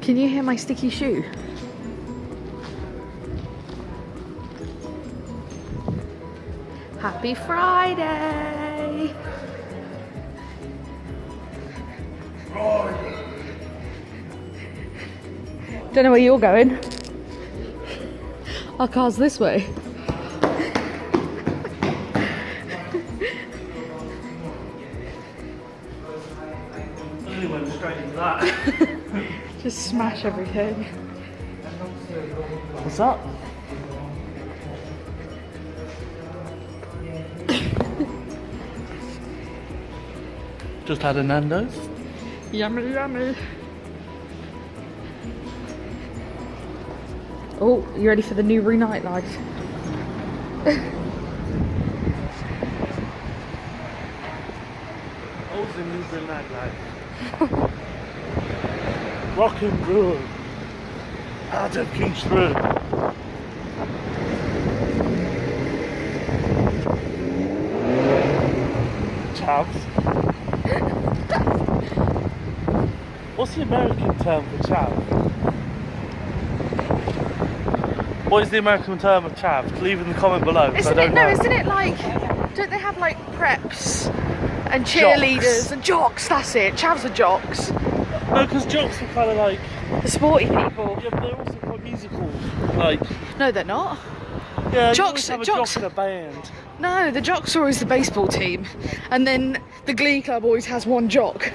Can you hear my sticky shoe? Happy Friday! Don't know where you're going. Our car's this way. We went straight into that. Just smash everything. What's up? Just had a Nando's. Yummy, yummy. Oh, you ready for the Newbury nightlife? What's the Newbury nightlife? Rock and roll. Out of King's Road. Chavs. What's the American term for chav? What is the American term of chav? Leave in the comment below. Isn't it like, don't they have like preps and cheerleaders and jocks? That's it. Chavs are jocks. No, because jocks are kind of like the sporty people. Yeah, but they're also quite musical. Like no, they're not. Yeah, jocks. You always have a jock in a band. No, the jocks are always the baseball team, and then the glee club always has one jock.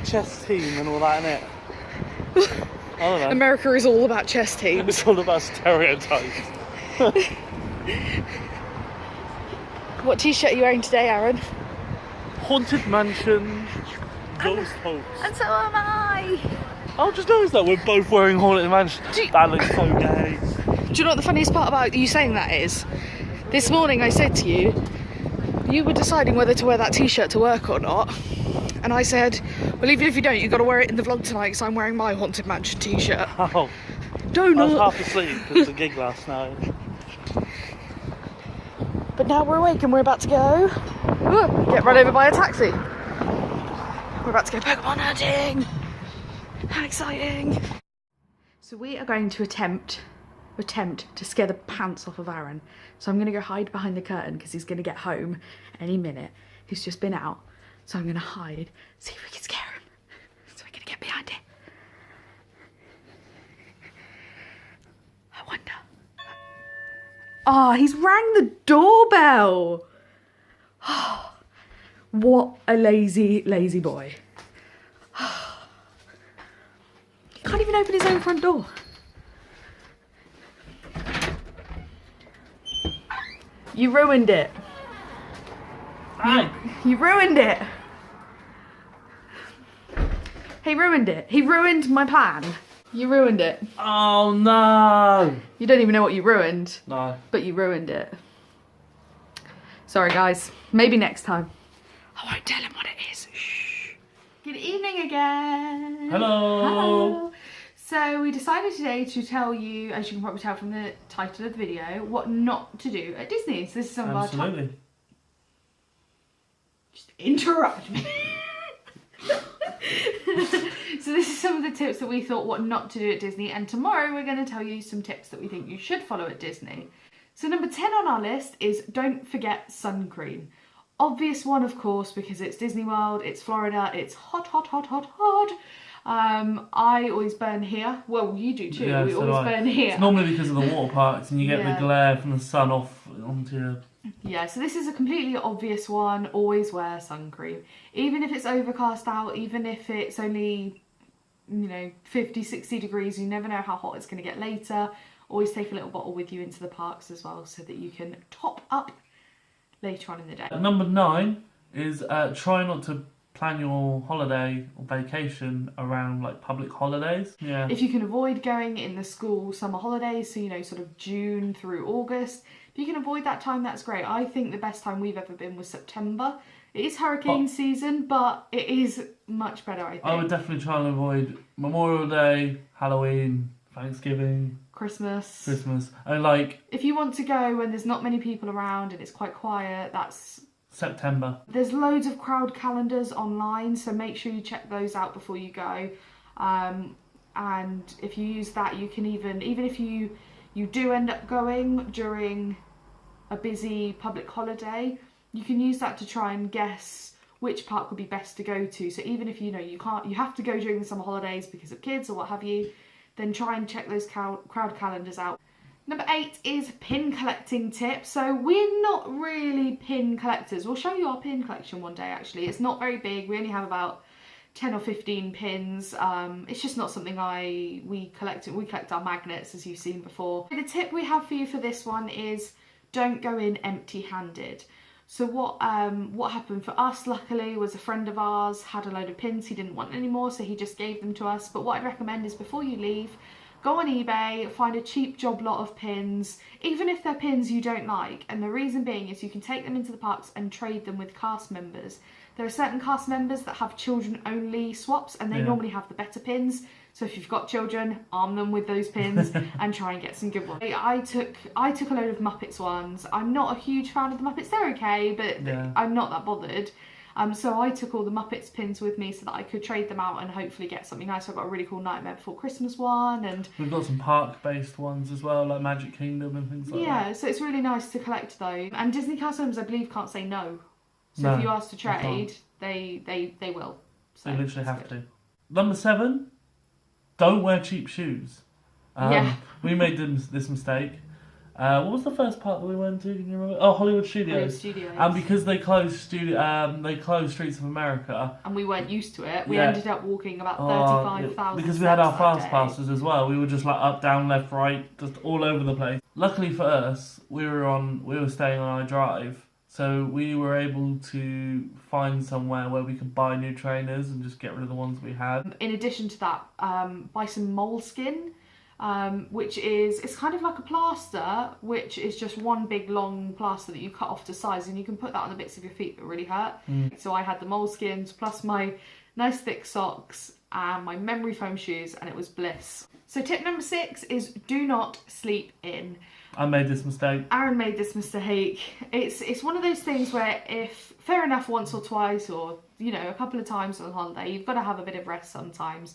Chess team and all that, innit? I don't know. America is all about chess teams. It's all about stereotypes. What t-shirt are you wearing today, Aaron? Haunted Mansion, Ghost Hoax. And so am I. I just noticed that we're both wearing Haunted Mansion. That looks so gay. Do you know what the funniest part about you saying that is? This morning I said to you, you were deciding whether to wear that t-shirt to work or not. And I said, well, even if you don't, you've got to wear it in the vlog tonight because I'm wearing my Haunted Mansion t-shirt. Oh. Donut. I was half asleep because of the gig last night. But now we're awake and we're about to go get run over by a taxi. We're about to go Pokemon hunting. How exciting. So we are going to attempt to scare the pants off of Aaron. So I'm going to go hide behind the curtain because he's going to get home any minute. He's just been out. So I'm going to hide, see if we can scare him. So we're going to get behind it. I wonder. Oh, he's rang the doorbell. Oh, what a lazy, lazy boy. He can't even open his own front door. You ruined it. You ruined it. He ruined it. He ruined my plan. You ruined it. Oh no. You don't even know what you ruined. No. But you ruined it. Sorry guys. Maybe next time. I won't tell him what it is. Shh. Good evening again. Hello. Hello. So we decided today to tell you, as you can probably tell from the title of the video, what not to do at Disney. So this is some of our top... Just interrupt me. So this is some of the tips that we thought what not to do at Disney, and tomorrow we're going to tell you some tips that we think you should follow at Disney. So number 10 on our list is don't forget sun cream. Obvious one, of course, because it's Disney World, it's Florida, it's hot, hot, hot, hot, hot. I always burn here. Well, you do too. Yeah, we always burn here. It's normally because of the water parks and you get the glare from the sun off onto your... Yeah, so this is a completely obvious one. Always wear sun cream. Even if it's overcast out, even if it's only, you know, 50, 60 degrees, you never know how hot it's going to get later. Always take a little bottle with you into the parks as well so that you can top up later on in the day. Number 9 is try not to plan your holiday or vacation around like public holidays. Yeah. If you can avoid going in the school summer holidays, so you know, sort of June through August, if you can avoid that time, that's great. I think the best time we've ever been was September. It is hurricane season, but it is much better, I think. I would definitely try and avoid Memorial Day, Halloween, Thanksgiving, Christmas. And like... If you want to go when there's not many people around and it's quite quiet, that's... September. There's loads of crowd calendars online, so make sure you check those out before you go. and if you use that, you can even if you do end up going during a busy public holiday, you can use that to try and guess which park would be best to go to. So even if you know you have to go during the summer holidays because of kids or what have you, then try and check those crowd calendars out. Number 8 is pin collecting tips. So we're not really pin collectors. We'll show you our pin collection one day actually. It's not very big. We only have about 10 or 15 pins. It's just not something we collect. We collect our magnets, as you've seen before. The tip we have for you for this one is don't go in empty-handed. So what happened for us, luckily, was a friend of ours had a load of pins he didn't want anymore, so he just gave them to us. But what I'd recommend is before you leave, go on eBay, find a cheap job lot of pins, even if they're pins you don't like. And the reason being is you can take them into the parks and trade them with cast members. There are certain cast members that have children-only swaps, and they normally have the better pins. So if you've got children, arm them with those pins and try and get some good ones. I took a load of Muppets ones. I'm not a huge fan of the Muppets. They're okay, but I'm not that bothered. So I took all the Muppets pins with me so that I could trade them out and hopefully get something nice. So I've got a really cool Nightmare Before Christmas one, and we've got some park-based ones as well, like Magic Kingdom and things like that. Yeah, so it's really nice to collect those. And Disney cast members, I believe, can't say no. So if you ask to trade, they will. So they literally have to. Number 7, don't wear cheap shoes. We made this mistake. What was the first part that we went to? Can you remember? Oh, Hollywood Studios. Hollywood Studios. And because they closed Streets of America, and we weren't used to it, we ended up walking about 35,000. Because we had our fast passes as well. We were just like up, down, left, right, just all over the place. Luckily for us, we were staying on our drive. So we were able to find somewhere where we could buy new trainers and just get rid of the ones we had. In addition to that, buy some moleskin, which it's kind of like a plaster, which is just one big long plaster that you cut off to size, and you can put that on the bits of your feet that really hurt. So I had the moleskins plus my nice thick socks and my memory foam shoes, and it was bliss. So tip number 6 is do not sleep in. I made this mistake. Aaron made this mistake. It's one of those things where if, fair enough, once or twice or, you know, a couple of times on holiday, you've got to have a bit of rest sometimes.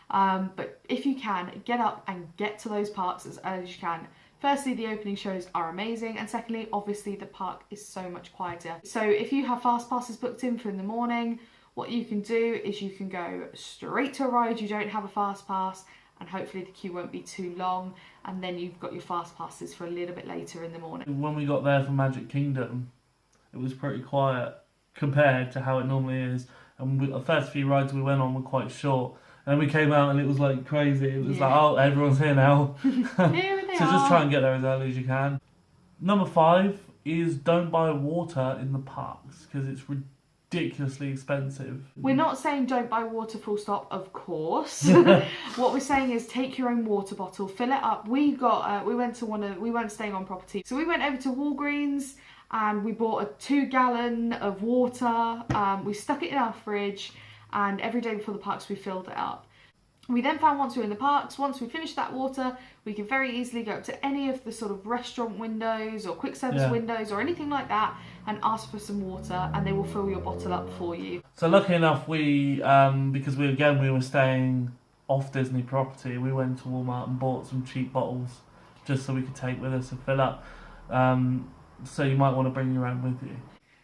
But if you can, get up and get to those parks as early as you can. Firstly, the opening shows are amazing, and secondly, obviously the park is so much quieter. So if you have fast passes booked in for in the morning, what you can do is you can go straight to a ride you don't have a fast pass, and hopefully the queue won't be too long, and then you've got your fast passes for a little bit later in the morning. When we got there for Magic Kingdom, it was pretty quiet compared to how it normally is, and the first few rides we went on were quite short, and we came out and it was like crazy. It was like, oh, everyone's here now. Here they So are. just try and get there as early as you can. Number 5 is don't buy water in the parks, because it's ridiculously expensive. We're not saying don't buy water full stop, of course. What we're saying is take your own water bottle, fill it up. We weren't staying on property, so we went over to Walgreens and we bought a 2-gallon of water. We stuck it in our fridge, and every day before the parks we filled it up. We then found once we were in the parks, once we finished that water, we could very easily go up to any of the sort of restaurant windows or quick service windows or anything like that and ask for some water, and they will fill your bottle up for you. So lucky enough, we because we were staying off Disney property, we went to Walmart and bought some cheap bottles just so we could take with us and fill up. So you might want to bring your own with you.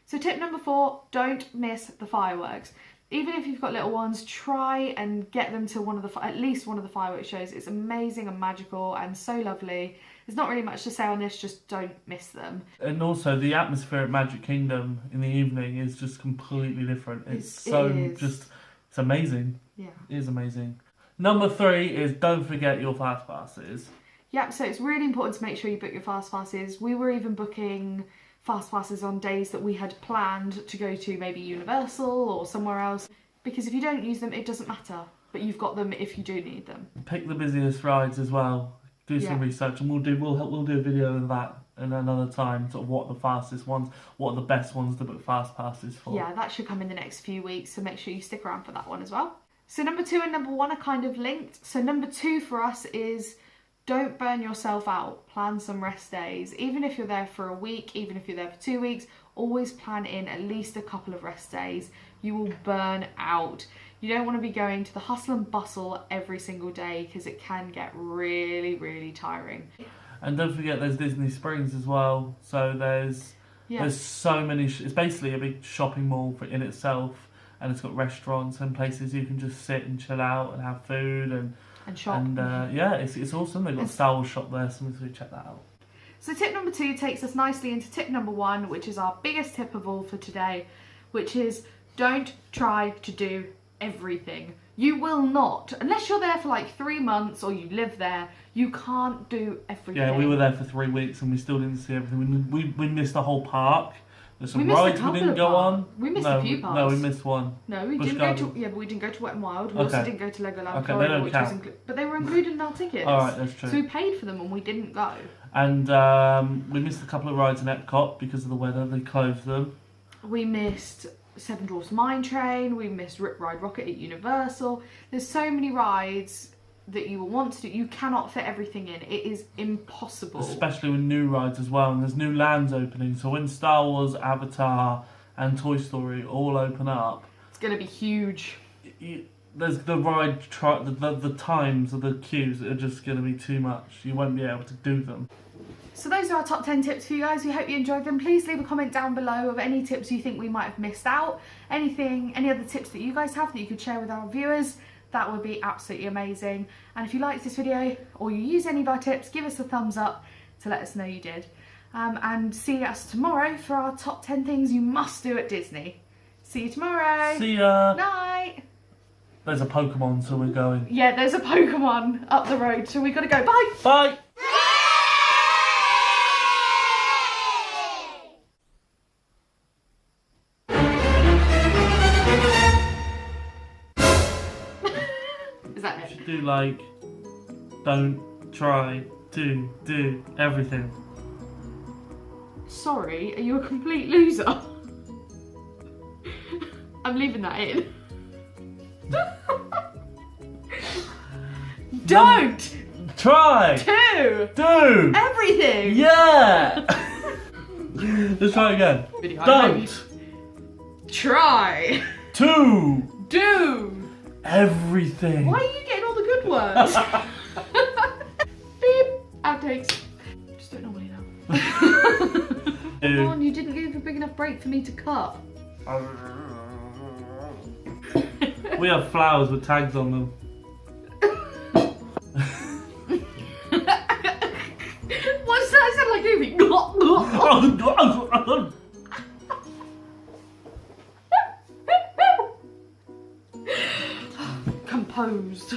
So tip number 4, don't miss the fireworks. Even if you've got little ones, try and get them to at least one of the fireworks shows. It's amazing and magical and so lovely. There's not really much to say on this, just don't miss them. And also the atmosphere at Magic Kingdom in the evening is just completely different. It's amazing. Yeah. It is amazing. Number 3 is don't forget your fast passes. Yep, so it's really important to make sure you book your fast passes. We were even booking fast passes on days that we had planned to go to maybe Universal or somewhere else, because if you don't use them it doesn't matter, but you've got them if you do need them. Pick the busiest rides as well, do some research, and we'll do a video of that in another time, sort of what the fastest ones, what are the best ones to book fast passes for. Yeah, that should come in the next few weeks, so make sure you stick around for that one as well. So number 2 and number 1 are kind of linked. So number 2 for us is don't burn yourself out. Plan some rest days. Even if you're there for a week, even if you're there for 2 weeks, always plan in at least a couple of rest days. You will burn out. You don't want to be going to the hustle and bustle every single day because it can get really, really tiring. And don't forget there's Disney Springs as well. So there's so many, it's basically a big shopping mall in itself, and it's got restaurants and places you can just sit and chill out and have food and shop. And yeah, it's awesome. They've got a Star Wars shop there, so we check that out. So tip number 2 takes us nicely into tip number 1, which is our biggest tip of all for today, which is don't try to do everything. You will not, unless you're there for like 3 months or you live there, you can't do everything. Yeah, we were there for 3 weeks and we still didn't see everything. We missed the whole park. There's some rides we didn't go on. We missed a few parts. No, we missed one. No, we didn't go to. Yeah, but we didn't go to Wet and Wild. We also didn't go to Legoland. Okay, they don't count. But they were included in our tickets. All right, that's true. So we paid for them and we didn't go. And we missed a couple of rides in Epcot because of the weather. They closed them. We missed Seven Dwarfs Mine Train. We missed Rip Ride Rocket at Universal. There's so many rides that you will want to do. You cannot fit everything in. It is impossible. Especially with new rides as well, and there's new lands opening. So when Star Wars, Avatar and Toy Story all open up, it's going to be huge. There's the ride, the times of the queues are just going to be too much. You won't be able to do them. So those are our top 10 tips for you guys. We hope you enjoyed them. Please leave a comment down below of any tips you think we might have missed out. Any other tips that you guys have that you could share with our viewers. That would be absolutely amazing. And if you liked this video or you use any of our tips, give us a thumbs up to let us know you did. And see us tomorrow for our top 10 things you must do at Disney. See you tomorrow. See ya. Night. There's a Pokemon, so we're going. Yeah, there's a Pokemon up the road, so we gotta go. Bye. Bye. Is that it? You should do like, don't try to do everything. Sorry, are you a complete loser? I'm leaving that in. Don't try to do everything. Yeah. Let's try it again. Don't try to do everything. Why are you getting all the good words? Beep. Outtakes. Just don't normally know. Come on, you didn't leave a big enough break for me to cut. We have flowers with tags on them. What's that? It sounded like moving. Composed.